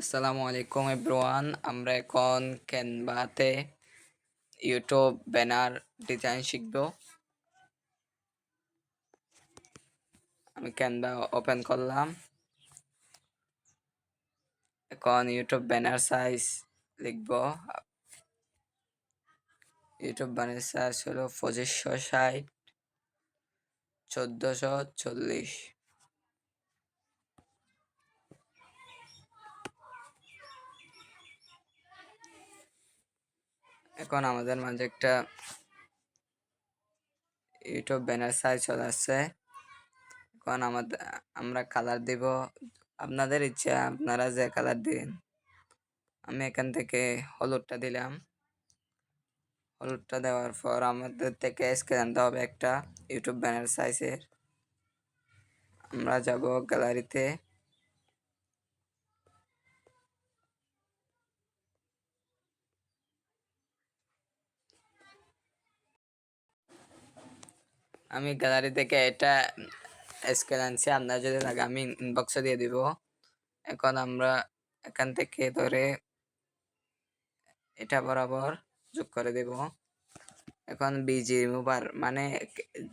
আসসালামু আলাইকুম এভরিওয়ান। আমরা এখন ক্যানভাতে ইউটিউব ব্যানার ডিজাইন শিখব। আমি ক্যানভা ওপেন করলাম। এখন ইউটিউব ব্যানার সাইজ লিখব। ইউটিউব ব্যানার সাইজ হলো 2560 1440। এখন আমাদের মাঝে একটা ইউটিউব ব্যানার সাইজ চলে আসছে। এখন আমরা কালার দিব, আপনাদের ইচ্ছা আপনারা যে কালার দিন। আমি এখান থেকে হলুদটা দিলাম। হলুদটা দেওয়ার পর আমাদের থেকে স্ক্যান আনতে হবে একটা ইউটিউব ব্যানার সাইজের। আমরা যাব গ্যালারিতে। আমি গ্যালারি থেকে এটা স্ক্যান আনছি, আপনার যদি লাগে আমি ইনবক্সে দিয়ে দিব। এখন আমরা এখান থেকে ধরে এটা বরাবর যোগ করে দেব। এখন বিজি রিমুভার মানে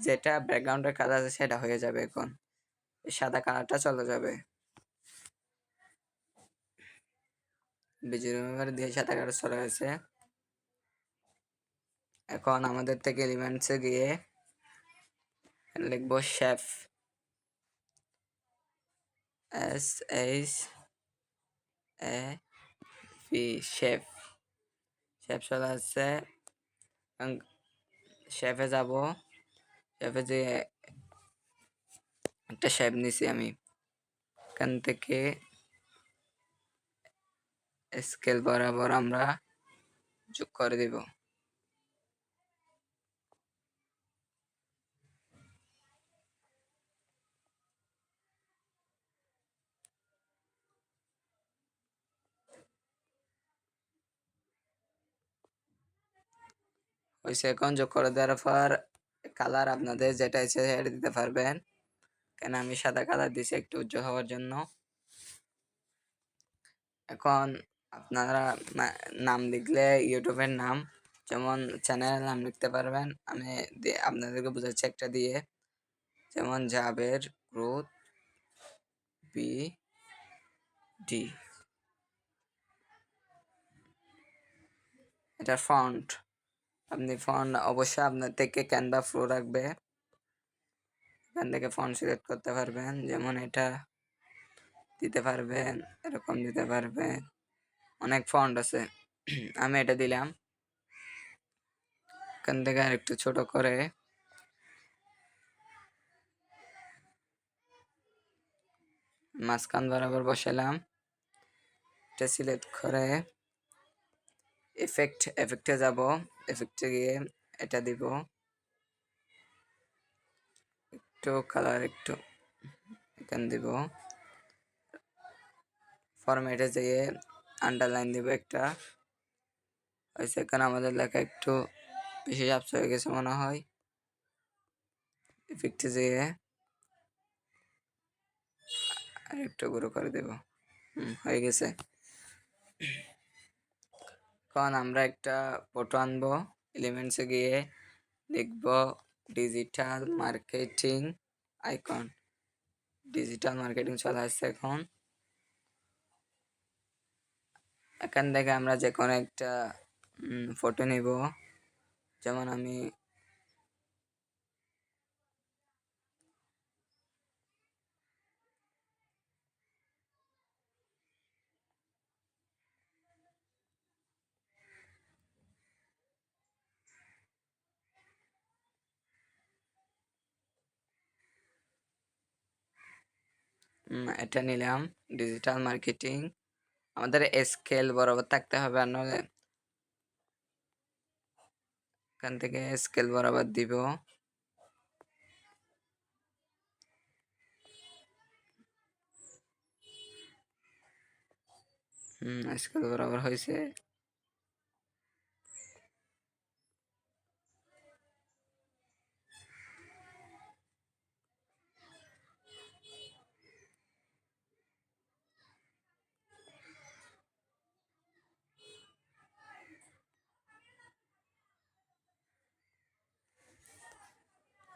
যেটা ব্যাকগ্রাউন্ডের কালার আছে সেটা হয়ে যাবে। এখন সাদা কালারটা চলে যাবে। বিজি রিমুভার দিয়ে সাদা কালার চলে গেছে। এখন আমাদের থেকে এলিমেন্টসে গিয়ে লিখবো শেফ, SHAF, শেফ। শেফ চলে আসছে। শেফে যাব। শেফে যে একটা শেপ নিছি আমি, এখান থেকে স্কেল বরাবর আমরা যোগ করে দিব। হয়েছে। এখন যোগ করে দেওয়ার পর কালার আপনাদের যেটা ইচ্ছে সেটা দিতে পারবেন। কেন আমি সাদা কালার দিছি একটু উজ্জ্বল হওয়ার জন্য। এখন আপনারা নাম লিখলে ইউটিউবের নাম, যেমন চ্যানেলের নাম লিখতে পারবেন। আমি আপনাদেরকে বোঝাচ্ছি একটা দিয়ে, যেমন জাবের গ্রোথ BD। এটা ফন্ট। আপনি ফন্ট অবশ্যই আপনার থেকে ক্যানভা প্রো রাখবে, এখান থেকে ফন্ট সিলেক্ট করতে পারবেন। যেমন এটা দিতে পারবেন, এরকম দিতে পারবেন, অনেক ফন্ট আছে। আমি এটা দিলাম। এখান থেকে আর একটু ছোট করে মাঝখান বরাবর বসালাম। এটা সিলেক্ট করে এফেক্টে যাব। এফেক্টে গিয়ে এটা দিব, একটু কালার একটু এখান দিব। ফরম্যাটে যেয়ে আন্ডারলাইন দিব একটা। এখানে আমাদের লেখা একটু বেশি ঝাপসা হয়ে গেছে মনে হয়। এফেক্টে যেয়ে আর একটু গুঁড়ো করে দেব। হয়ে গেছে। এখন আমরা একটা ফটো আনবো। এলিমেন্টসে গিয়ে লিখব digital marketing icon. Digital marketing চলে আসছে। এখন এখান থেকে আমরা যে কোনো একটা ফটো নিব। যেমন আমি এটা নিলাম, ডিজিটাল মার্কেটিং। আমাদের স্কেল বরাবর থাকতে হবে, আর নাহলে এখান থেকে স্কেল বরাবর দিব। স্কেল বরাবর হয়েছে।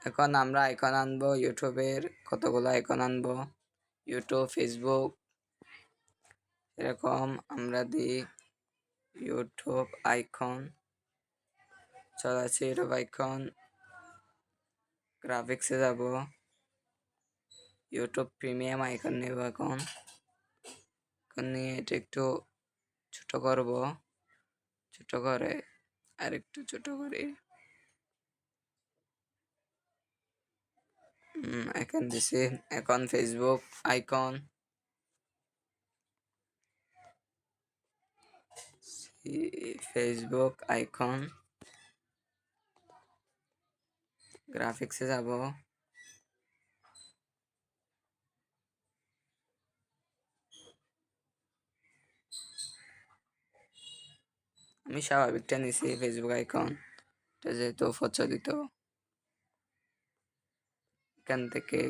এখন আমরা আইকন আনবো ইউটিউবের, কতগুলো আইকন আনবো ইউটিউব, ফেসবুক, এরকম আমরা দিই ইউটিউব আইকন। চলে আসছে ইউটিউব আইকন, গ্রাফিক্সে যাব, ইউটিউব প্রিমিয়াম আইকন নেব এখন নিয়ে এটা একটু ছোট করব, ছোট করে আর একটু ছোট করি, এখন দিছি। এখন ফেসবুক আইকন, ফেসবুক আইকন, গ্রাফিক্সে যাব, আমি স্বাভাবিকটা নিছি ফেসবুক আইকন, এটা যেহেতু প্রচলিত। এখান থেকে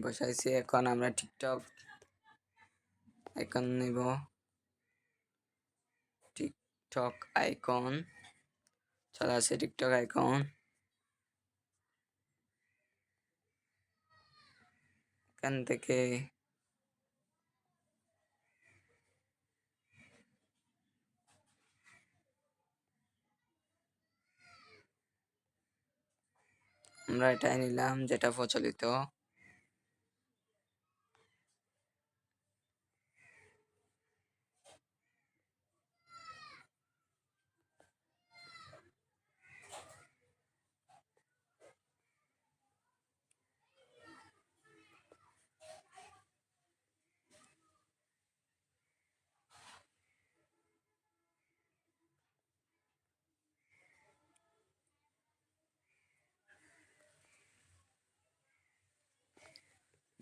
বসাইছি। এখন আমরা টিকটক আইকন নিব, টিকটক আইকন চলে আসে, টিকটক আইকন এখান থেকে আমরা এটাই নিলাম যেটা প্রচলিত।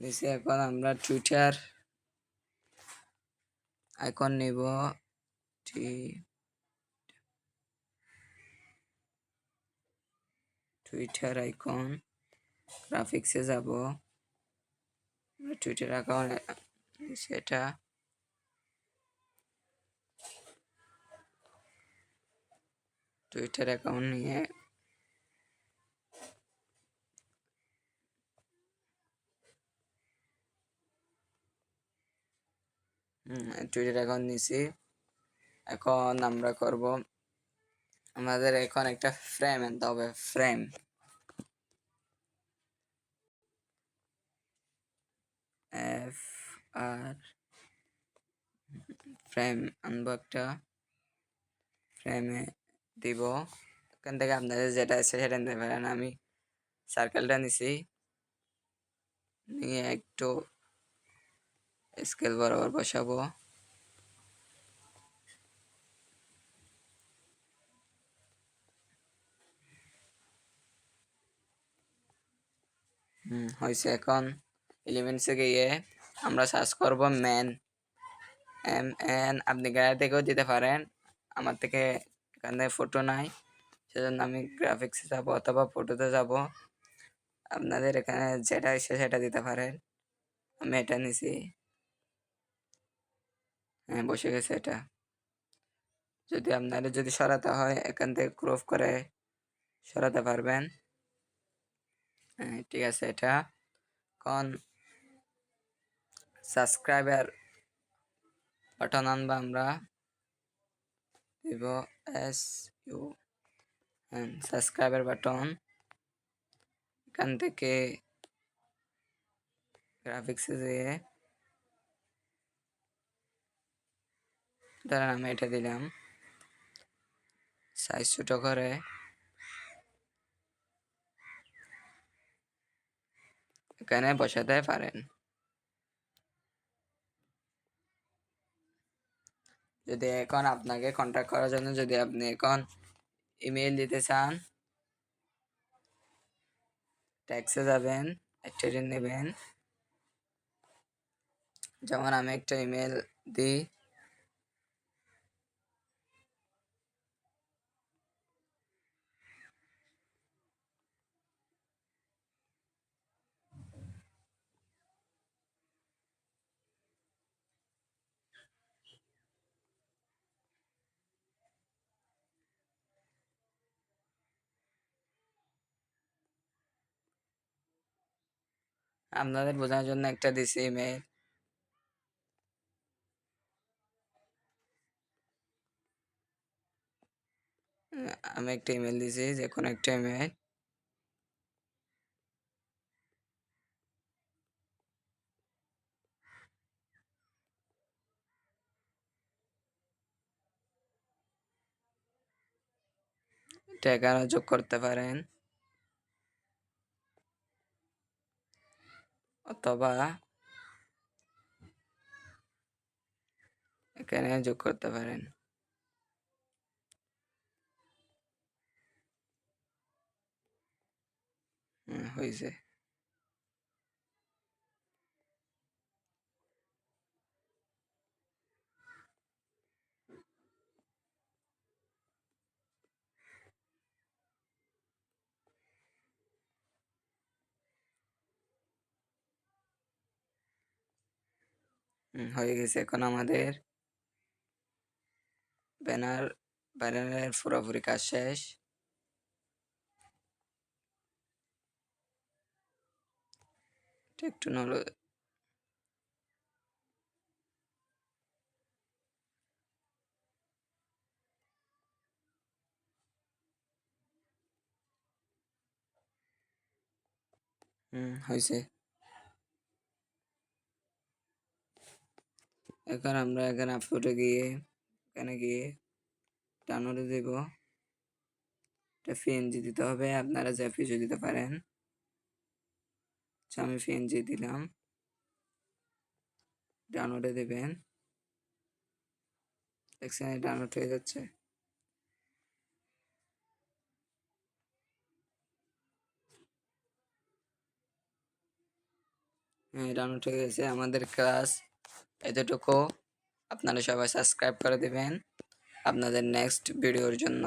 নিচে এখন আমরা টুইটার আইকন নিব, টুইটার আইকন, গ্রাফিক্সে যাব, টুইটার অ্যাকাউন্ট সেটা, টুইটার অ্যাকাউন্ট নিয়ে টুইটার অ্যাকাউন্ট নিছি। এখন আমরা করব, আমাদের এখন একটা ফ্রেম আনতে হবে, ফ্রেম, এফ আর ফ্রেম আনবো, একটা ফ্রেমে দিব। এখান থেকে আপনাদের যেটা আছে সেটা নিতে পারেন। আমি সার্কেলটা নিছি, নিয়ে একটু স্কেল বরাবর বসাবো। হয়েছে। এখন এলিমেন্টসে গিয়ে আমরা সার্চ করব ম্যান, MN, আপনি গ্যালারি থেকেও দিতে পারেন, আমার থেকে এখানে ফটো নাই, সেজন্য আমি গ্রাফিক্সে যাব অথবা ফটোতে যাব। আপনাদের এখানে যেটা এসে সেটা দিতে পারেন। আমি এটা নিছি, হ্যাঁ বসে গেছে এটা। যদি আপনাদের যদি সরাতে হয় এখান থেকে ক্রপ করে সরাতে পারবেন। হ্যাঁ ঠিক আছে। এটা এখন সাবস্ক্রাইবার বাটন আনবা, আমরা দিব SU, সাবস্ক্রাইবার বাটন। এখান থেকে গ্রাফিক্সে যেয়ে ধরেন আমি এটা দিলাম, সাইজ ছোট করে এখানে বসাতে পারেন। যদি এখন আপনাকে কন্ট্যাক্ট করার জন্য যদি আপনি এখন ইমেল দিতে চান, ট্যাক্সে যাবেন, একটা নেবেন। যেমন আমি একটা ইমেল দিই, আপনাদের বোঝানোর জন্য একটা দিছি ইমেল। আমি একটা ইমেল দিছি, যে কোনো একটা ইমেল। ট্যাগারও যোগ করতে পারেন, অথবা এখানে যোগ করতে পারেন। হয়েছে। হয়ে গেছে। এখন আমাদের ব্যানারের পুরোপুরি কাজ শেষ। একটু নড়ে। হয়েছে। এখন আমরা এখানে আপলোডে গিয়ে, এখানে গিয়ে ডাউনলোডে দেব। এটা পিএনজি দিতে হবে, আপনারা জেপিইজি দিতে পারেন। আচ্ছা, আমি পিএনজি দিলাম, ডাউনলোডে দেবেন। দেখছেন ডাউনলোড হয়ে যাচ্ছে। হ্যাঁ, ডাউনলোড হয়ে গেছে। আমাদের ক্লাস এতটুকু। আপনারা সবাই সাবস্ক্রাইব করে দেবেন আপনাদের নেক্সট ভিডিওর জন্য।